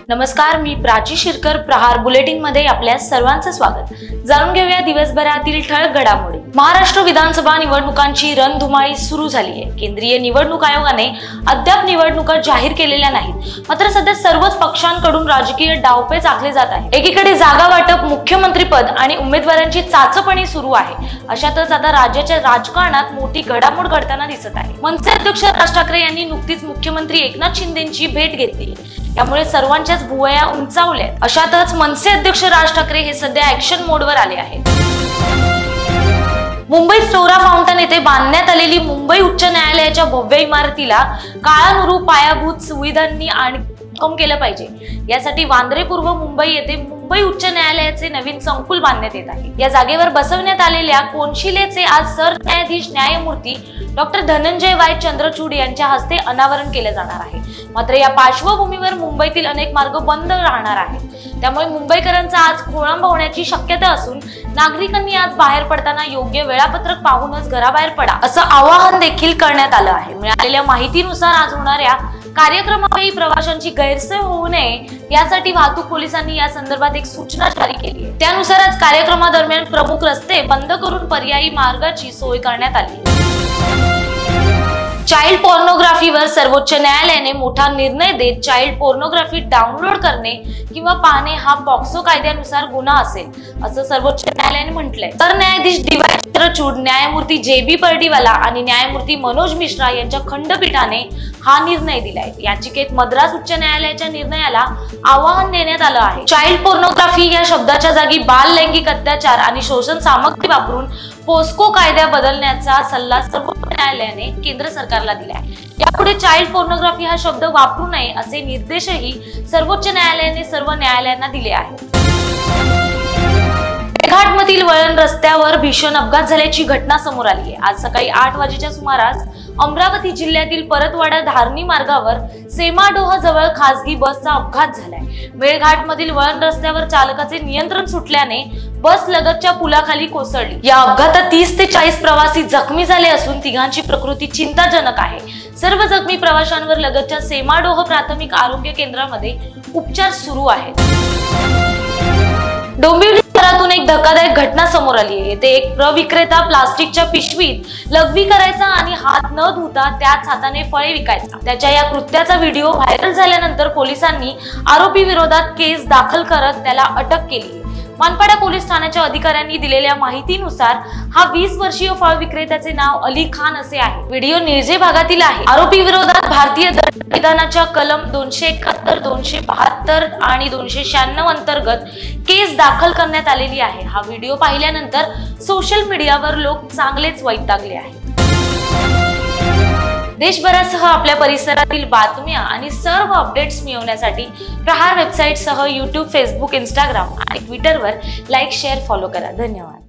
नमस्कार, मी प्राची शिरकर. प्रहार बुलेटिन मध्ये आपल्या सर्वांचं स्वागत. जाणून घेऊया दिवसभरातील ठळक घडामोडी. महाराष्ट्र विधानसभा निवडणुकांची रणधुमाळी सुरू झाली आहे. केंद्रीय निवडणूक आयोगाने अद्याप निवडणुका जाहीर केलेल्या नाहीत. मात्र सध्या सर्वच पक्षांकडून राजकीय डावपेच आखले जात आहे. एकीकडे जागा वाटप, मुख्यमंत्रीपद आणि उमेदवारांची चाचपणी सुरू आहे. अशातच आता राज्याच्या राजकारणात मोठी घडामोड घडताना दिसत आहे. मनसे अध्यक्ष राज ठाकरे यांनी नुकतीच मुख्यमंत्री एकनाथ शिंदेंची भेट घेतली. त्यामुळे सर्वांच्याच भुवया उंचावल्यात. अशातच मनसे अध्यक्ष राज ठाकरे हे सध्या ऍक्शन मोडवर आले आहेत. मुंबईत फ्लोरा फाउंटन येथे बांधण्यात आलेली मुंबई उच्च न्यायालयाच्या भव्य इमारतीला काळानुरूप पायाभूत सुविधांनी आणखी केलं पाहिजे. यासाठी वांद्रे पूर्व मुंबई येथे मुंबई उच्च न्यायालयाचे नवीन संकुल बांधण्यात येत आहे. या जागेवर बसवण्यात आलेल्या कोनशिलेचे आज सरन्यायाधीश न्यायमूर्ती डॉक्टर धनंजय वाय चंद्रचूड यांच्या हस्ते अनावरण केले जाणार आहे. मात्र या पार्श्वभूमीवर मुंबईतील अनेक मार्ग बंद राहणार आहेत. त्यामुळे मुंबईकरांचा आज खोळंब होण्याची शक्यता असून नागरिकांनी आज बाहेर पडताना योग्य वेळापत्रक पाहूनच घराबाहेर पडा असं आवाहन देखील करण्यात आलं आहे. मिळालेल्या माहितीनुसार आज होणाऱ्या कार्यक्रमावेळी प्रवाशांची गैरसोय होऊ नये यासाठी वाहतूक पोलिसांनी या संदर्भात एक सूचना जारी केली आहे. त्यानुसार आज कार्यक्रमादरम्यान प्रमुख रस्ते बंद करून पर्यायी मार्गाची सोय करण्यात आली. चाइल्ड पोर्नोग्राफीवर सर्वोच्च न्यायालयाने मोठा निर्णय देत चाइल्ड पोर्नोग्राफी डाउनलोड करणे किंवा पाहणे हा पॉक्सो कायद्यानुसार गुन्हा असेल असं सर्वोच्च न्यायालयाने म्हटलंय. सरन्यायाधीश डी.वाय. चंद्रचूड, न्यायमूर्ती जे.बी. पर्डीवाला आणि न्यायमूर्ती मनोज मिश्रा यांच्या खंडपीठाने हा निर्णय दिलाय. याचिकेत मद्रास उच्च न्यायालयाच्या निर्णयाला आवाहन देण्यात आलं आहे. चाइल्ड पोर्नोग्राफी या शब्दाच्या जागी बाल लैंगिक अत्याचार आणि शोषण सामग्री वापरून पोस्को कायदा बदलण्याचा सल्ला सर्वोच्च न्यायालयाने केंद्र सरकारला दिलाय. यापुढे चाइल्ड पोर्नोग्राफी हा शब्द वापरू नये असे निर्देशही सर्वोच्च न्यायालयाने सर्व न्यायालयांना दिले आहेत. मेळघाटमधील वळण रस्त्यावर भीषण अपघात झाल्याची घटना समोर आली आहे. आज सकाळी 8 वाजेच्या सुमारास अमरावती जिल्ह्यातील परतवाडा धारणी मार्गावर सेमाडोह जवळ खासगी बसचा अपघात झालाय. मेळघाटमधील वळण रस्त्यावर चालकाचे नियंत्रण सुटल्याने बस लगतच्या पुलाखाली कोसळली. या अपघातात 30 ते 40 प्रवासी जखमी झाले असून तिघांची प्रकृती चिंताजनक आहे. सर्व जखमी प्रवाशांवर लगतच्या सेमाडोह प्राथमिक आरोग्य केंद्रामध्ये उपचार सुरू आहेत. डोंबिवली शहरातून एक धक्कादायक घटना समोर आली आहे. येथे एक प्रविक्रेता प्लास्टिकच्या पिशवीत लघवी करायचा आणि हात न धुता त्याच हाताने फळे विकायचा. त्याच्या या कृत्याचा व्हिडिओ व्हायरल झाल्यानंतर पोलिसांनी आरोपी विरोधात केस दाखल करत त्याला अटक केली. मानपाडा पोलीस ठाण्याच्या अधिकाऱ्यांनी दिलेल्या माहितीनुसार हा 20 वर्षीय फळ विक्रेत्याचे नाव अली खान असे आहे. व्हिडिओ निर्जे भागातील आहे. आरोपी विरोधात भारतीय दंड विधानाच्या कलम 271, 272 आणि 296 अंतर्गत केस दाखल करण्यात आलेली आहे. हा व्हिडिओ पाहिल्यानंतर सोशल मीडियावर लोक चांगलेच वैतागले आहेत. देशभरासह आपल्या परिसरातील बातम्या आणि सर्व अपडेट्स मिळवण्यासाठी प्रहार वेबसाईटसह YouTube, Facebook, Instagram आणि Twitterवर लाईक, शेअर, फॉलो करा. धन्यवाद.